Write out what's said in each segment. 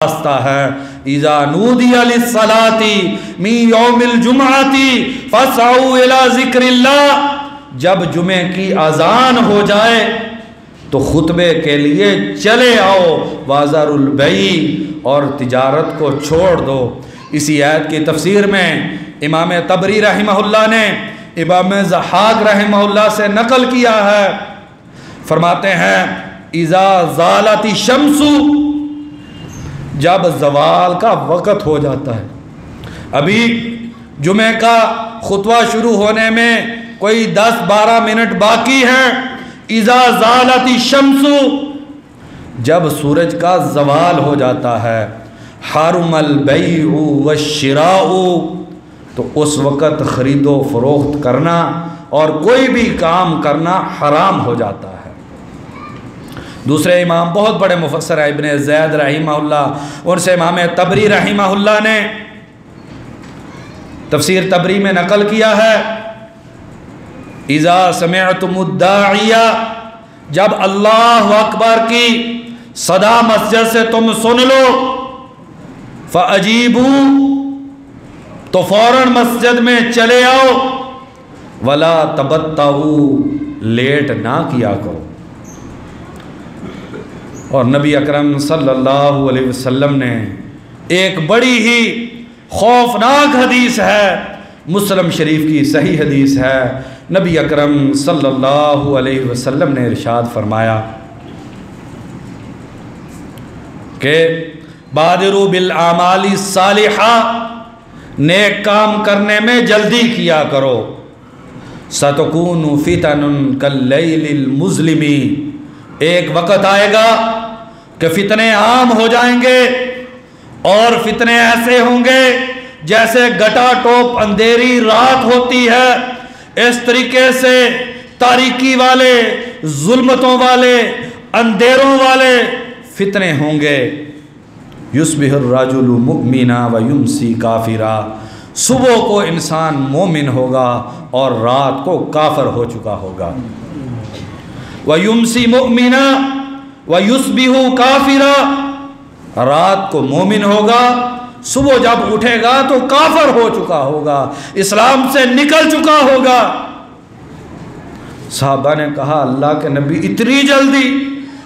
راستہ ہے، اذا نودی للصلاۃ من یوم الجمعۃ فاسعوا الی ذکر اللہ، جب جمعے کی اذان ہو جائے تو خطبے کے لیے چلے آؤ، وذروا البیع، اور تجارت کو چھوڑ دو۔ اسی آیت کی تفسیر میں امام طبری رحمہ اللہ نے امام ضحاک رحمہ اللہ سے نقل کیا ہے، فرماتے ہیں اذا زالت الشمس، جب زوال کا وقت ہو جاتا ہے، ابھی جمعے کا خطبہ شروع ہونے میں کوئی 10-12 منٹ باقی ہیں، اذا زالت الشمس، جب سورج کا زوال ہو جاتا ہے، حرم البیع والشراء، تو اس وقت خرید و فروخت کرنا اور کوئی بھی کام کرنا حرام ہو جاتا ہے۔ دوسرے امام بہت بڑے مفسر ہیں ابن زید رحمہ اللہ، ان سے امام طبری رحمہ اللہ نے تفسیر طبری میں نقل کیا ہے، اذا سمعتم الداعی، جب اللہ اکبر کی صدا مسجد سے تم سن لو، فاجیبوا، تو فوراً مسجد میں چلے آؤ، ولا تبطؤوا، لیٹ نہ کیا کرو۔ اور نبی اکرم صلی اللہ علیہ وسلم نے ایک بڑی ہی خوفناک حدیث ہے، مسلم شریف کی صحیح حدیث ہے، نبی اکرم صلی اللہ علیہ وسلم نے ارشاد فرمایا کہ بادروا بالاعمال الصالحہ، نیک کام کرنے میں جلدی کیا کرو، ستکون فتن کاللیل المظلم، ایک وقت آئے گا کہ فتنے عام ہو جائیں گے، اور فتنے ایسے ہوں گے جیسے گٹا ٹوپ اندھیری رات ہوتی ہے، اس طریقے سے تاریکی والے، ظلمتوں والے، اندھیروں والے فتنے ہوں گے۔ یصبح الرجل مؤمنا ویمسی کافرا، صبح کو انسان مومن ہوگا اور رات کو کافر ہو چکا ہوگا۔ ویمسی مؤمنا ویصبح کافرا، رات کو مومن ہوگا، صبح جب اٹھے گا تو کافر ہو چکا ہوگا، اسلام سے نکل چکا ہوگا۔ صحابہ نے کہا اللہ کے نبی اتنی جلدی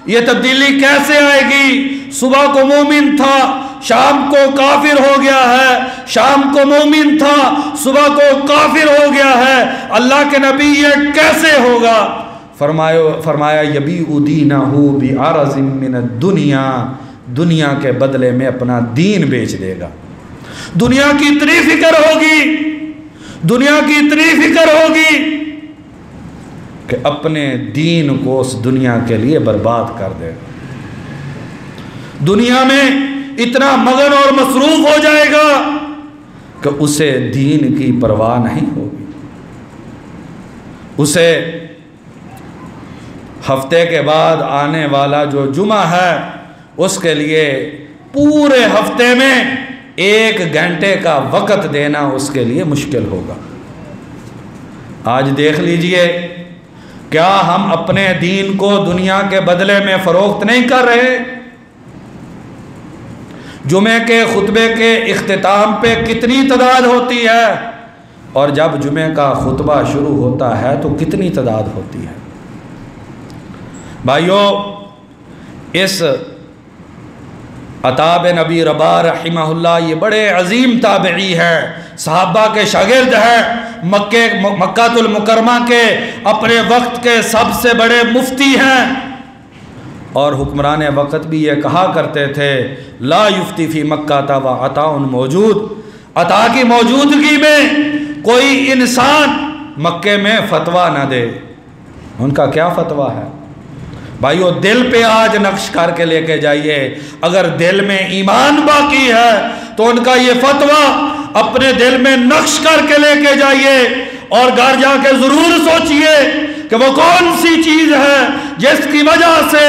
یہ تبدیلی کیسے آئے گی؟ صبح کو مومن تھا، شام کو کافر ہو گیا ہے، شام کو مومن تھا، صبح کو کافر ہو گیا ہے، اللہ کے نبی یہ کیسے ہوگا؟ فرمایا یبیع دینہ بعرض من الدنیا، دنیا کے بدلے میں اپنا دین بیچ دے گا۔ دنیا کی اتنی فکر ہوگی، دنیا کی اتنی فکر ہوگی کہ اپنے دین کو اس دنیا کے لیے برباد کر دے گا، دنیا میں اتنا مگن اور مصروف ہو جائے گا کہ اسے دین کی پرواہ نہیں ہوگی۔ اسے ہفتے کے بعد آنے والا جو جمعہ ہے اس کے لیے پورے ہفتے میں 1 گھنٹے کا وقت دینا اس کے لیے مشکل ہوگا۔ آج دیکھ لیجئے، کیا ہم اپنے دین کو دنیا کے بدلے میں فروخت نہیں کر رہے؟ جمعے کے خطبے کے اختتام پہ کتنی تعداد ہوتی ہے، اور جب جمعے کا خطبہ شروع ہوتا ہے تو کتنی تعداد ہوتی ہے؟ بھائیو، اس عطا بن ابی رباح رحمہ اللہ یہ بڑے عظیم تابعی ہیں، صحابہ کے شاگرد ہیں، مکہ المکرمہ کے اپنے وقت کے سب سے بڑے مفتی ہیں، اور حکمران وقت بھی یہ کہا کرتے تھے لا یفتی فی مکہ و عطا موجود، عطا کی موجودگی میں کوئی انسان مکے میں فتویٰ نہ دے۔ ان کا کیا فتویٰ ہے؟ بھائیو، دل پہ آج نقش کر کے لے کے جائیے، اگر دل میں ایمان باقی ہے تو ان کا یہ فتویٰ اپنے دل میں نقش کر کے لے کے جائیے، اور گھر جا کے ضرور سوچئے کہ وہ کون سی چیز ہے جس کی وجہ سے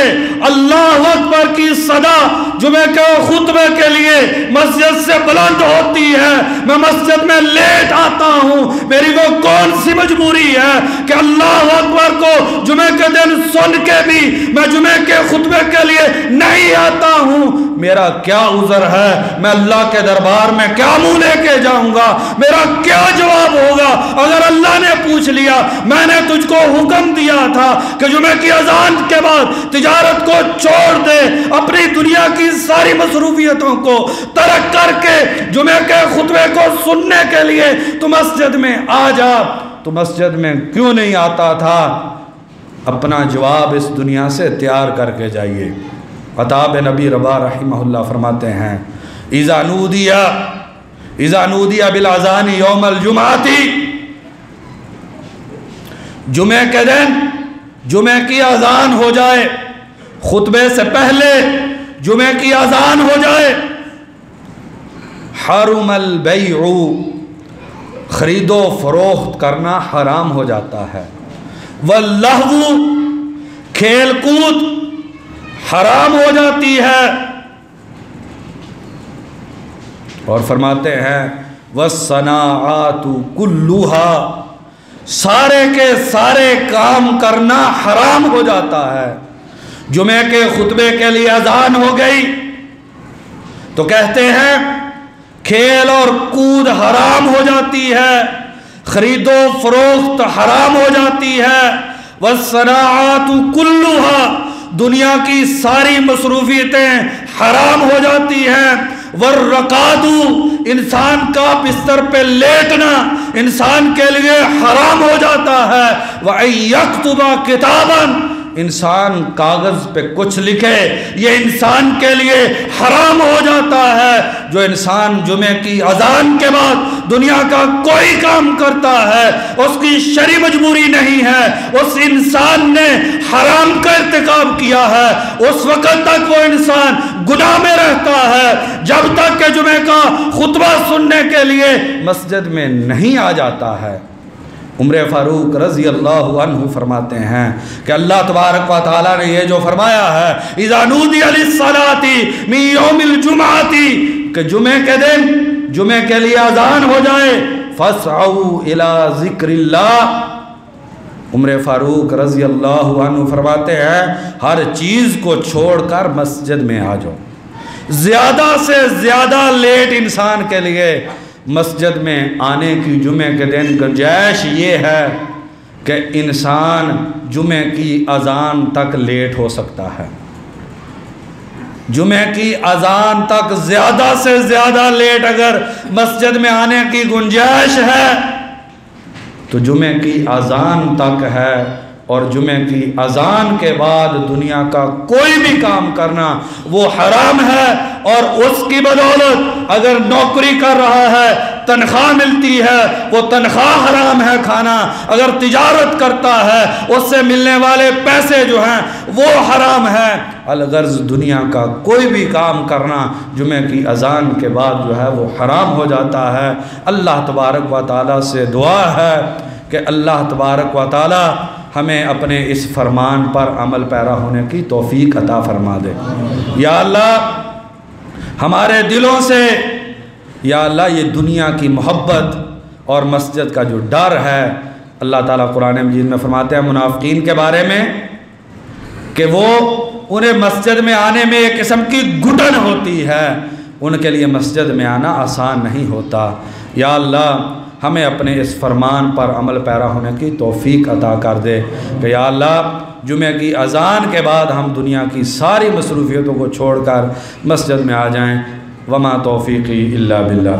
اللہ اکبر کی صدا جمعے کے خطبے کے لیے مسجد سے بلند ہوتی ہے، میں مسجد میں لیٹ آتا ہوں، میری وہ کون سی مجبوری ہے کہ اللہ اکبر کو جمعے کے دن سن کے بھی میں جمعے کے خطبے کے لیے نہیں آتا ہوں؟ میرا کیا عذر ہے؟ میں اللہ کے دربار میں کیا منہ لے کے جاؤں گا؟ میرا کیا جواب ہوگا اگر اللہ نے پوچھ لیا میں نے تجھ کو حکم دیا تھا کہ جمعے کی اذان کے بعد تجارت کو چھوڑ دے، اپنی دنیا کی ساری مصروفیتوں کو ترک کر کے جمعے کے خطبے کو سننے کے لیے تو مسجد میں آ جا، تو مسجد میں کیوں نہیں آتا تھا؟ اپنا جواب اس دنیا سے تیار کر کے جائیے۔ عطا بن ابی رباح رحمہ اللہ فرماتے ہیں اذا نودی بالاذان یوم الجمعہ، جمعے کے دن جمعے کی اذان ہو جائے، خطبے سے پہلے جمعے کی اذان ہو جائے، حرم البیع، خرید و فروخت کرنا حرام ہو جاتا ہے، واللہو، کھیل کود حرام ہو جاتی ہے، اور فرماتے ہیں والصناعات کلھا، سارے کے سارے کام کرنا حرام ہو جاتا ہے۔ جمعے کے خطبے کے لیے اذان ہو گئی تو کہتے ہیں کھیل اور کود حرام ہو جاتی ہے، خرید و فروخت حرام ہو جاتی ہے، والصناعات کلھا، دنیا کی ساری مصروفیتیں حرام ہو جاتی ہیں، والرقاد، انسان کا بستر پہ لیٹنا انسان کے لیے حرام ہو جاتا ہے، وَأَن يَكْتُبَ كِتَابًا، انسان کاغذ پہ کچھ لکھے یہ انسان کے لیے حرام ہو جاتا ہے۔ جو انسان جمعے کی اذان کے بعد دنیا کا کوئی کام کرتا ہے اس کی شرعی مجبوری نہیں ہے، اس انسان نے حرام کا ارتکاب کیا ہے، اس وقت تک وہ انسان گناہ میں رہتا ہے جب تک کہ جمعے کا خطبہ سننے کے لیے مسجد میں نہیں آ جاتا ہے۔ عمر فاروق رضی اللہ عنہ فرماتے ہیں کہ اللہ تبارک و تعالیٰ نے یہ جو فرمایا ہے اذا نودی للصلاة من یوم الجمعہ، کہ جمعے کے دن جمعے کے لیے اذان ہو جائے، فاسعوا الی ذکر اللہ، عمر فاروق رضی اللہ عنہ فرماتے ہیں ہر چیز کو چھوڑ کر مسجد میں آ جاؤ۔ زیادہ سے زیادہ لیٹ انسان کے لیے مسجد میں آنے کی جمعے کے دن گنجائش یہ ہے کہ انسان جمعے کی اذان تک لیٹ ہو سکتا ہے، جمعے کی اذان تک زیادہ سے زیادہ لیٹ اگر مسجد میں آنے کی گنجائش ہے تو جمعے کی اذان تک ہے، اور جمعے کی اذان کے بعد دنیا کا کوئی بھی کام کرنا وہ حرام ہے، اور اس کی بدولت اگر نوکری کر رہا ہے تنخواہ ملتی ہے وہ تنخواہ حرام ہے کھانا، اگر تجارت کرتا ہے اس سے ملنے والے پیسے جو ہیں وہ حرام ہے۔ الغرض دنیا کا کوئی بھی کام کرنا جمعے کی اذان کے بعد جو ہے وہ حرام ہو جاتا ہے۔ اللہ تبارک و تعالیٰ سے دعا ہے کہ اللہ تبارک و تعالیٰ ہمیں اپنے اس فرمان پر عمل پیرا ہونے کی توفیق عطا فرما دے۔ یا اللہ ہمارے دلوں سے یا اللہ یہ دنیا کی محبت اور مسجد کا جو ڈر ہے، اللہ تعالیٰ قرآن مجید میں فرماتے ہیں منافقین کے بارے میں کہ وہ انہیں مسجد میں آنے میں ایک قسم کی گھٹن ہوتی ہے، ان کے لیے مسجد میں آنا آسان نہیں ہوتا۔ یا اللہ ہمیں اپنے اس فرمان پر عمل پیرا ہونے کی توفیق عطا کر دے کہ یا اللہ جمعہ کی اذان کے بعد ہم دنیا کی ساری مصروفیتوں کو چھوڑ کر مسجد میں آ جائیں۔ وما توفیقی الا باللہ۔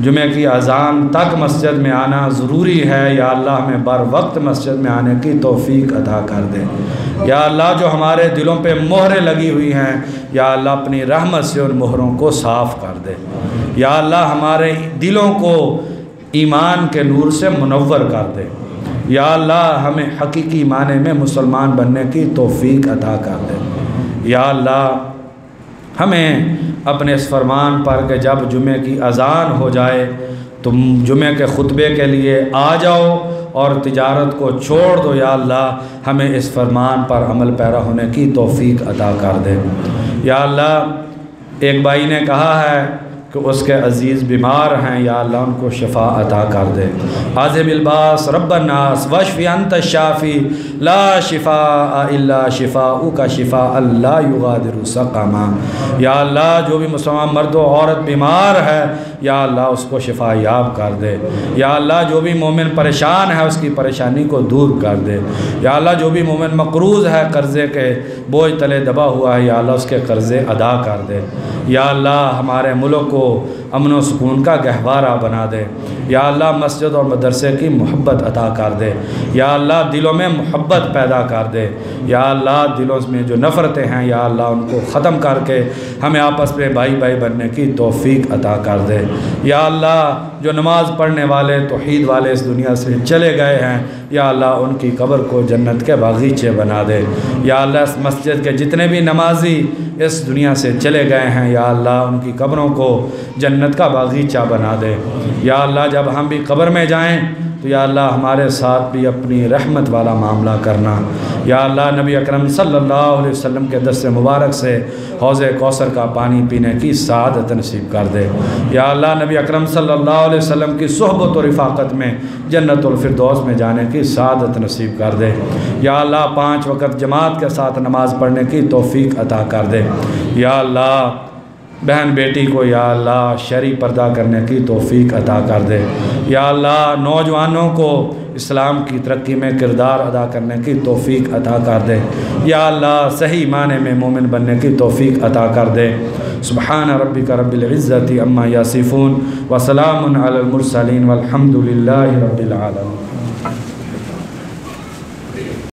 جمعہ کی اذان تک مسجد میں آنا ضروری ہے، یا اللہ ہمیں بر وقت مسجد میں آنے کی توفیق عطا کر دے۔ یا اللہ جو ہمارے دلوں پہ مہریں لگی ہوئی ہیں، یا اللہ اپنی رحمت سے ان مہروں کو صاف کر دے۔ یا اللہ ہمارے دلوں کو ایمان کے نور سے منور کر دے۔ یا اللہ ہمیں حقیقی معنی میں مسلمان بننے کی توفیق عطا کر دے۔ یا اللہ ہمیں اپنے اس فرمان پر کہ جب جمعہ کی اذان ہو جائے تم جمعہ کے خطبے کے لیے آ جاؤ اور تجارت کو چھوڑ دو، یا اللہ ہمیں اس فرمان پر عمل پیرا ہونے کی توفیق عطا کر دے۔ یا اللہ ایک بھائی نے کہا ہے کہ اس کے عزیز بیمار ہیں، یا اللہ ان کو شفا عطا کر دے۔ عاذب الباس رب الناس واشفی انت الشافی لا شفاء الا شفاؤک شفاء لا یغادر سقما۔ یا اللہ جو بھی مسلمان مرد و عورت بیمار ہے، یا اللہ اس کو شفا یاب کر دے۔ یا اللہ جو بھی مومن پریشان ہے اس کی پریشانی کو دور کر دے۔ یا اللہ جو بھی مومن مقروض ہے، قرضے کے بوجھ تلے دبا ہوا ہے، یا اللہ اس کے قرضے ادا کر دے۔ یا اللہ ہمارے ملک کو امن و سکون کا گہوارہ بنا دے۔ یا اللہ مسجد اور مدرسے کی محبت عطا کر دے۔ یا اللہ دلوں میں محبت پیدا کر دے۔ یا اللہ دلوں میں جو نفرتیں ہیں، یا اللہ ان کو ختم کر کے ہمیں آپس میں بھائی بھائی بننے کی توفیق عطا کر دے۔ یا اللہ جو نماز پڑھنے والے توحید والے اس دنیا سے چلے گئے ہیں، یا اللہ ان کی قبر کو جنت کے باغیچے بنا دے۔ یا اللہ اس مسجد کے جتنے بھی نمازی اس دنیا سے چلے گئے ہیں، یا اللہ ان کی قبروں کو جنت کا باغیچہ بنا دے۔ یا اللہ جب ہم بھی قبر میں جائیں تو یا اللہ ہمارے ساتھ بھی اپنی رحمت والا معاملہ کرنا۔ یا اللہ نبی اکرم صلی اللہ علیہ وسلم کے دست مبارک سے حوض کوثر کا پانی پینے کی سعادت نصیب کر دے۔ یا اللہ نبی اکرم صلی اللہ علیہ وسلم کی صحبت و رفاقت میں جنت الفردوس میں جانے کی سعادت نصیب کر دے۔ یا اللہ 5 وقت جماعت کے ساتھ نماز پڑھنے کی توفیق عطا کر دے۔ یا اللہ بہن بیٹی کو یا اللہ شرعی پردہ کرنے کی توفیق عطا کر دے۔ یا اللہ نوجوانوں کو اسلام کی ترقی میں کردار ادا کرنے کی توفیق عطا کر دے۔ یا اللہ صحیح معنی میں مومن بننے کی توفیق عطا کر دے۔ سبحان ربک رب العزت عما یصفون وسلام علی المرسلین والحمد للہ رب العالمین۔